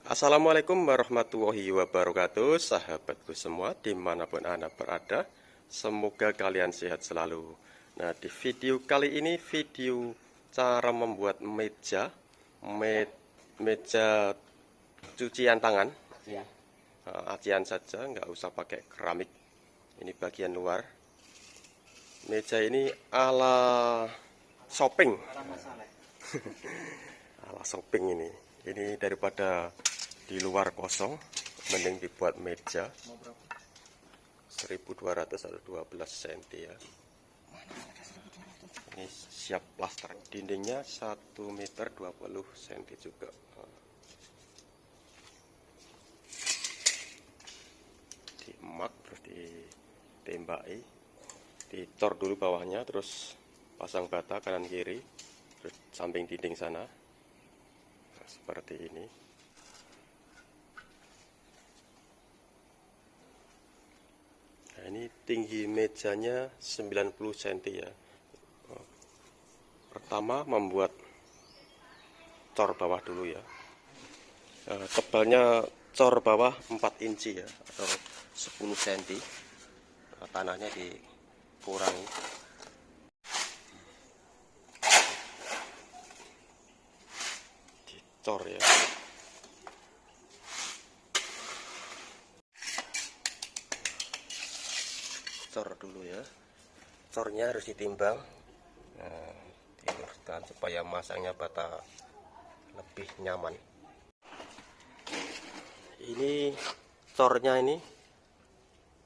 Assalamualaikum warahmatullahi wabarakatuh, sahabatku semua dimanapun Anda berada. Semoga kalian sehat selalu. Nah, di video kali ini video cara membuat meja cucian tangan. Acian saja, nggak usah pakai keramik. Ini bagian luar. Meja ini ala shopping. Ala shopping ini. Ini daripada di luar kosong, mending dibuat meja 1200 atau 12 cm ya. Ini siap plaster. Dindingnya 1 meter 20 cm juga. Diemak terus ditembaki, dicor dulu bawahnya, terus pasang bata kanan kiri, terus samping dinding sana. Nah, seperti ini. Nah, ini tinggi mejanya 90 cm ya. Pertama membuat cor bawah dulu ya. Tebalnya cor bawah 4 inci ya, atau 10 cm. Tanahnya dikurangi. Dicor ya. Cor dulu ya. Cornya harus ditimbang. Nah, diluruskan supaya masangnya bata lebih nyaman. Ini cornya ini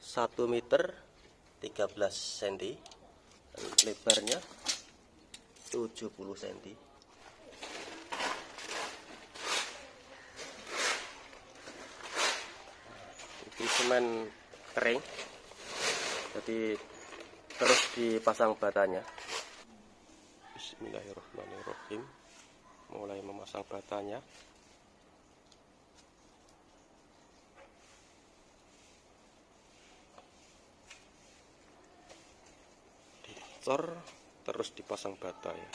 1 meter 13 cm, lebarnya 70 cm. Ini semen kering, jadi terus dipasang batanya. Bismillahirrahmanirrahim. Mulai memasang batanya. Dicor terus dipasang bata ya.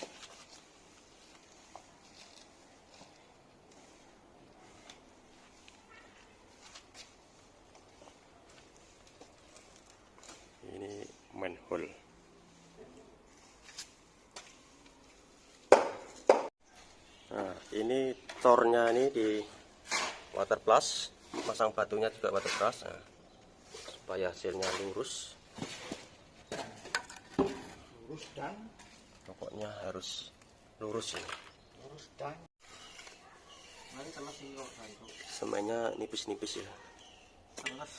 Ini manhole. Nah, ini cornya ini di waterplus, pasang batunya juga waterplus, nah, supaya hasilnya lurus. Dan Pokoknya harus lurus ini. lurus dan mari sama singgo itu Semennya nipis-nipis ya. teles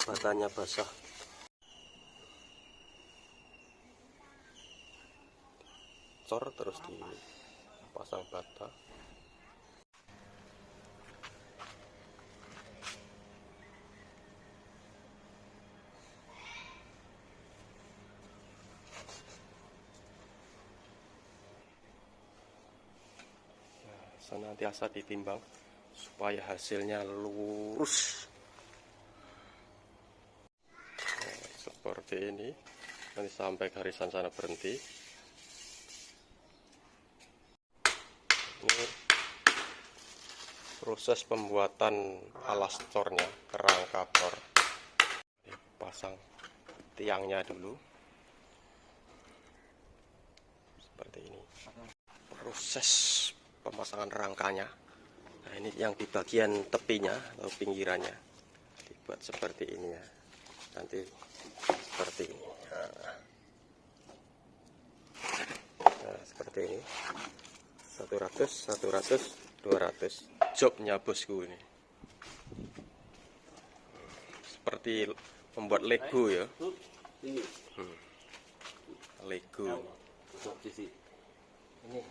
Batanya basah. Cor terus dipasang bata. Senantiasa ditimbang supaya hasilnya lurus. Nah, seperti ini. Nanti sampai garisan sana berhenti. Ini proses pembuatan alas cornya, kerangka cor. Dipasang tiangnya dulu. Seperti ini. Proses pemasangan rangkanya. Nah, ini yang di bagian tepinya atau pinggirannya dibuat seperti ini ya. Nanti seperti ini. Nah, seperti ini. 100, 100, 200. Jobnya bosku ini. Seperti membuat Lego ya. Lego. ini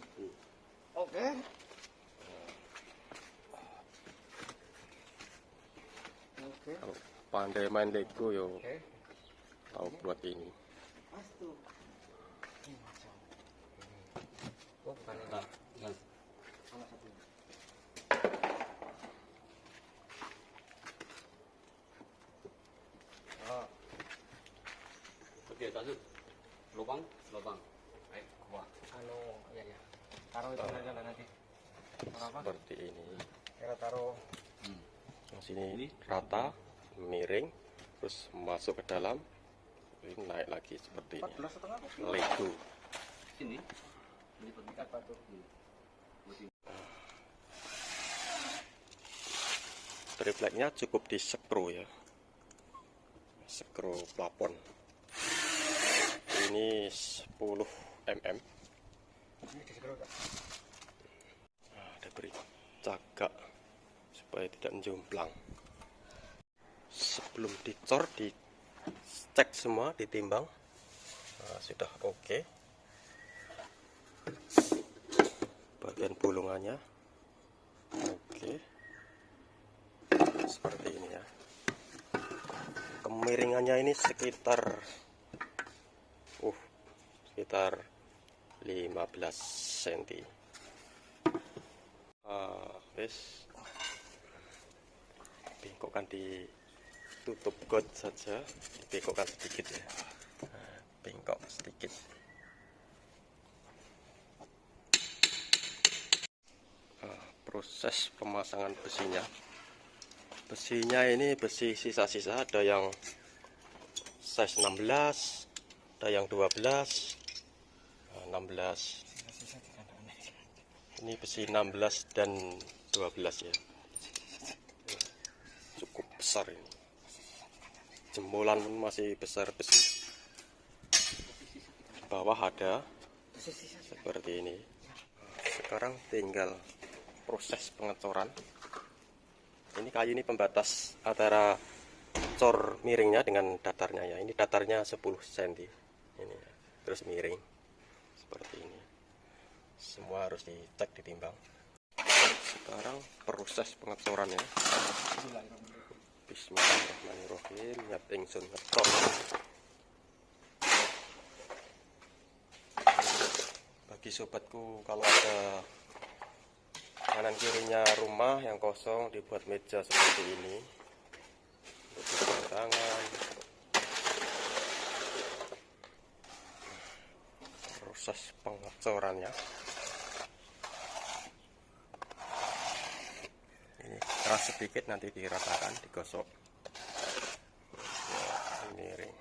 oke. Kalau pandai main Lego yo tahu buat ini. Oke, lanjut. Lubang. Ya taruh itu aja lah nanti. seperti ini. Kira taruh Yang sini rata, miring, terus masuk ke dalam, ini naik lagi seperti ini. 14,5 Lego. Sini. Ini penting. apa tuh? Tripleknya cukup di skru ya, skru plafon. Ini 10 mm. Ini disegeruk tak? Nah, ada beri cagak supaya tidak jomplang. Sebelum dicor, dicek semua, ditimbang. Nah, sudah oke. Bagian bolongannya oke. Seperti ini ya. Kemiringannya ini sekitar 15 cm. Wes bengkokkan, ditutup got saja, dibengkokkan sedikit ya. Nah, bengkok sedikit. Proses pemasangan besinya. Besinya ini besi sisa-sisa, ada yang size 16, ada yang 12, 16. Ini besi 16 dan 12 ya. Cukup besar ini. Jempolan pun masih besar besi. Di bawah ada seperti ini. Sekarang tinggal proses pengecoran. Ini kayu ini pembatas antara cor miringnya dengan datarnya ya. Ini datarnya 10 cm. Ini ya. Terus miring seperti ini. Semua harus dicek, ditimbang. Sekarang proses pengecoran ya. Bismillahirrahmanirrahim. Nyap ingsun ngecor. Bagi sobatku, kalau ada kanan kirinya rumah yang kosong, dibuat meja seperti ini untuk tangan. Proses pengecorannya ini keras sedikit, nanti diratakan, digosok. Miring.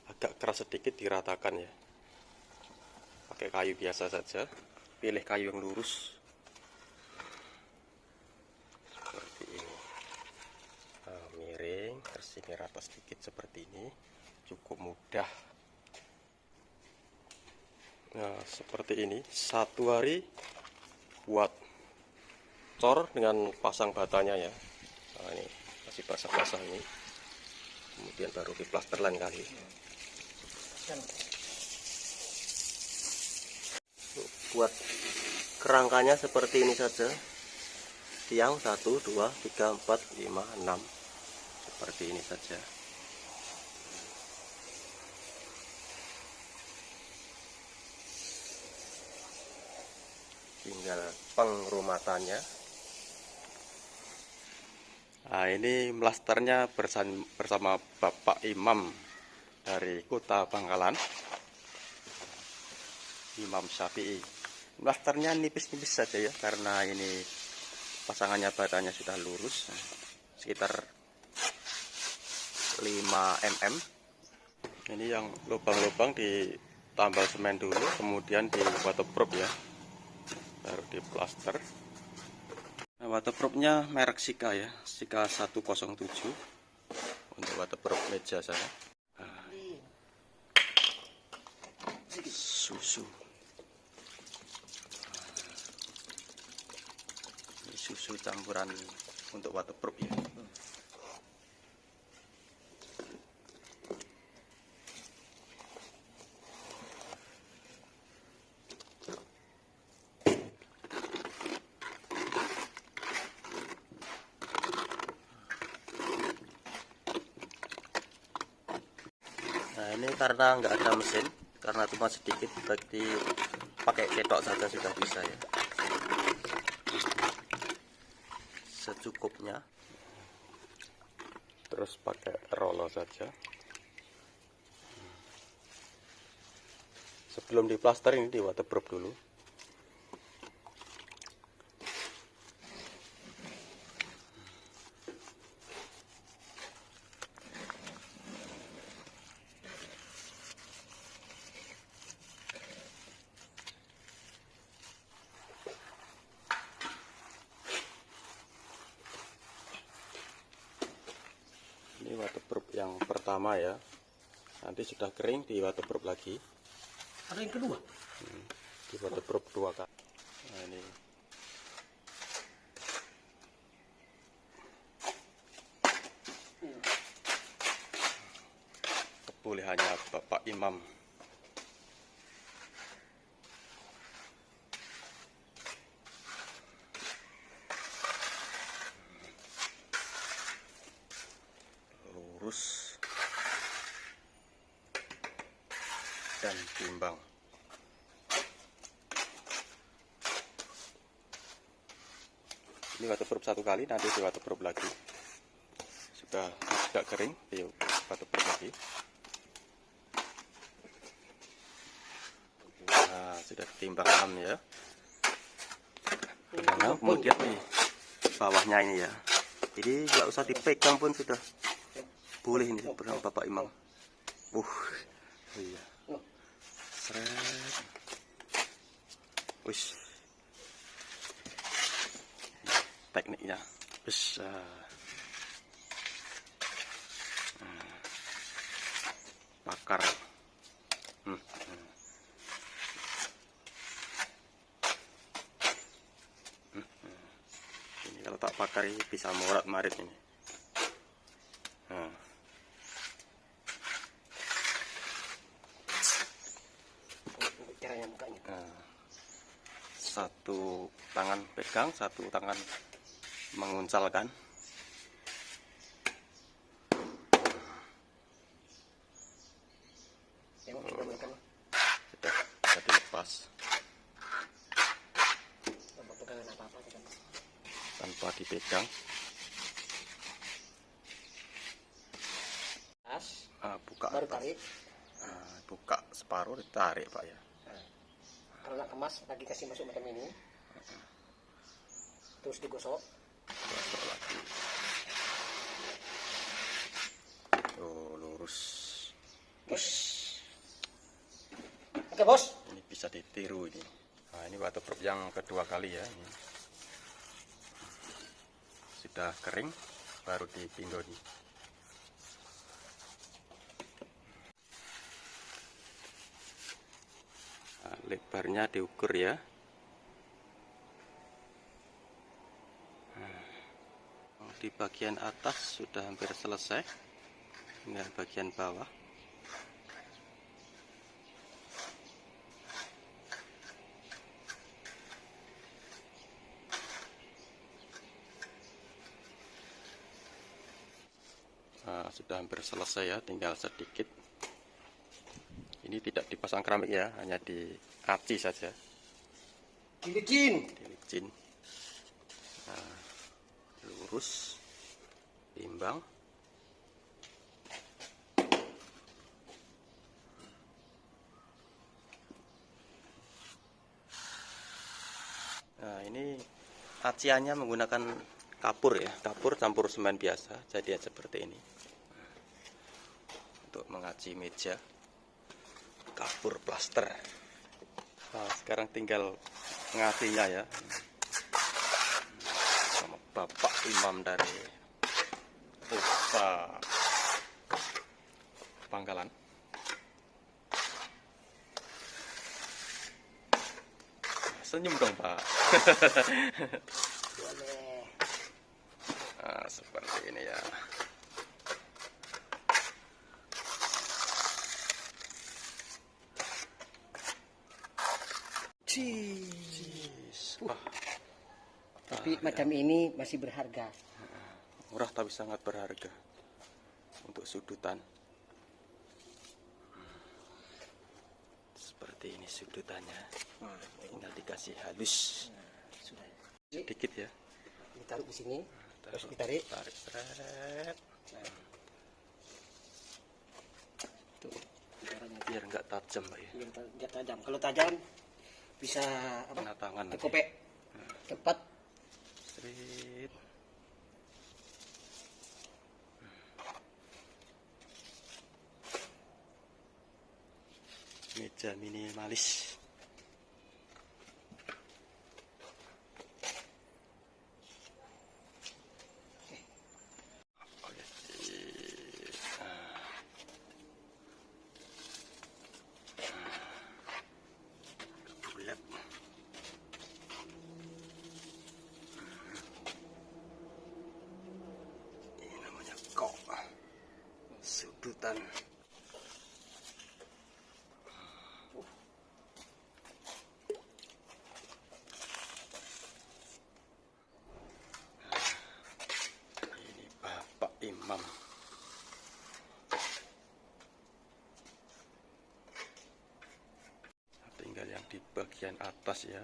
Agak keras sedikit, diratakan ya. Pakai kayu biasa saja, pilih kayu yang lurus seperti ini. Nah, miring, terus ini rata sedikit seperti ini, cukup mudah. Nah, seperti ini, 1 hari buat cor dengan pasang batanya ya. Nah, ini masih basah-basah ini, kemudian baru diplaster lain kali. Buat kerangkanya seperti ini saja, tiang 1, 2, 3, 4, 5, 6 seperti ini saja. Tinggal pengerumatannya. Nah, ini melasternya bersama Bapak Imam dari Kota Bangkalan, Imam Syafi'i. Blasternya nipis-nipis saja ya, karena ini pasangannya batanya sudah lurus, sekitar 5 mm. Ini yang lubang-lubang ditambal semen dulu, kemudian di waterproof ya, baru di plaster. Nah, waterproofnya merek Sika ya, Sika 107 untuk waterproof meja saya. Nah, susu. Susu campuran untuk waterproof ya. Nah, ini karena nggak ada mesin, karena cuma sedikit, berarti pakai ketok saja sudah bisa ya. Secukupnya, terus pakai roller saja. Sebelum diplaster ini di waterproof dulu. Ini waterproof yang pertama ya. Nanti sudah kering di waterproof lagi. Ada yang kedua. Di waterproof 2 kali. Nah, ini. Kebolehannya Bapak Imam. Lurus dan timbang. Ini waterproof 1 kali, nanti di waterproof lagi. Sudah agak kering, di waterproof lagi. Nah, sudah ditimbang 6 ya. Nah, kemudian nih bawahnya ini ya. Jadi nggak usah dipegang pun sudah boleh ini bersama Bapak Imam. Iya. Seret. Wis. Tekniknya. Bisa. Bakar. Ini kalau tak bakar ini bisa morat-marit ini. Nah. Caranya mukanya. Nah, satu tangan pegang, satu tangan menguncalkan. Tengok sudah boleh kan? Sudah bisa dilepas Tanpa pegangan apa-apa kan? tanpa dipegang. Buka Baru atas. tarik. Buka separuh, ditarik Pak ya. Kalau nak kemas lagi kasih masuk macam ini. Terus digosok. Gosok lagi. Oh, lurus. Oke bos. Ini bisa ditiru ini. Nah, ini waterproof yang kedua kali ya. Ini. Sudah kering, baru dipindho nih. Nah, lebarnya diukur ya. Nah, di bagian atas sudah hampir selesai. Tinggal bagian bawah. Nah, sudah hampir selesai ya, tinggal sedikit. Ini tidak dipasang keramik ya, hanya diaci saja. Dilicin. Dilicin. Nah, lurus, timbang. Nah, ini aciannya menggunakan kapur ya, kapur campur semen biasa, jadi seperti ini. Untuk mengaci meja, kapur plaster. Nah, sekarang tinggal ngacinya ya, sama Bapak Imam dari Upa Pangkalan. Senyum dong Pak. Boleh. Nah, seperti ini ya. Cheese. Wah, Tapi macam ini masih berharga. murah tapi sangat berharga untuk sudutan. Seperti ini sudutannya. Tinggal dikasih halus Sudah. sedikit ya. Ditaruh di sini. Terus ditarik. Tarik seret. Tuh. Caranya biar nggak tajam Pak ya. Biar tajam. Kalau tajam bisa apa? Kena tangan nanti. Kopek. Cepat. Srit. Meja minimalis. Oke. Bulat. Ini namanya kok sudutan. Ini Bapak Imam. Tinggal yang di bagian atas ya.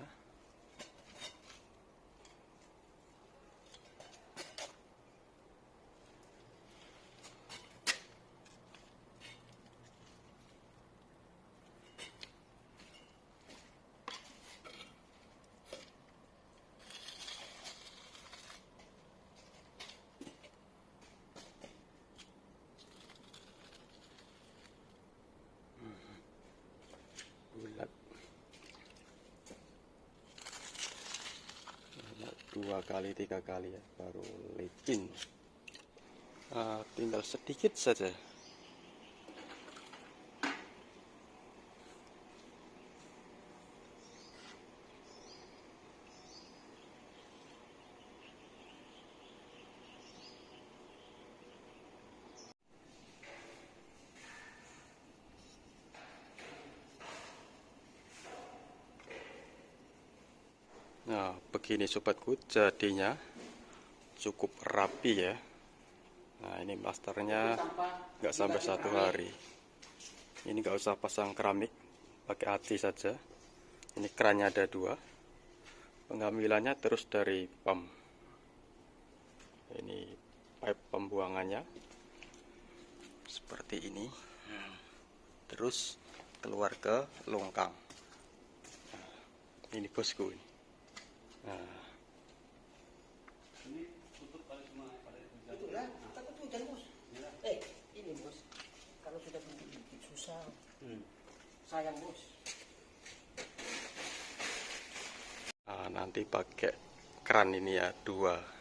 Bulat. 2 kali 3 kali ya, baru licin. Tinggal sedikit saja. Nah, begini sobatku, jadinya cukup rapi ya. Nah, ini plasternya nggak sampai 1 hari. Ini nggak usah pasang keramik, pakai ACI saja. Ini kerannya ada 2. Pengambilannya terus dari pump. Ini pipe pembuangannya seperti ini. Terus keluar ke longkang. Nah, ini bosku ini. Nah, Ini tutup kali semua pada hujan. Itulah, takut hujan bos. Ini bos. Kalau sudah dikit susah. Sayang bos. nanti pakai keran ini ya 2.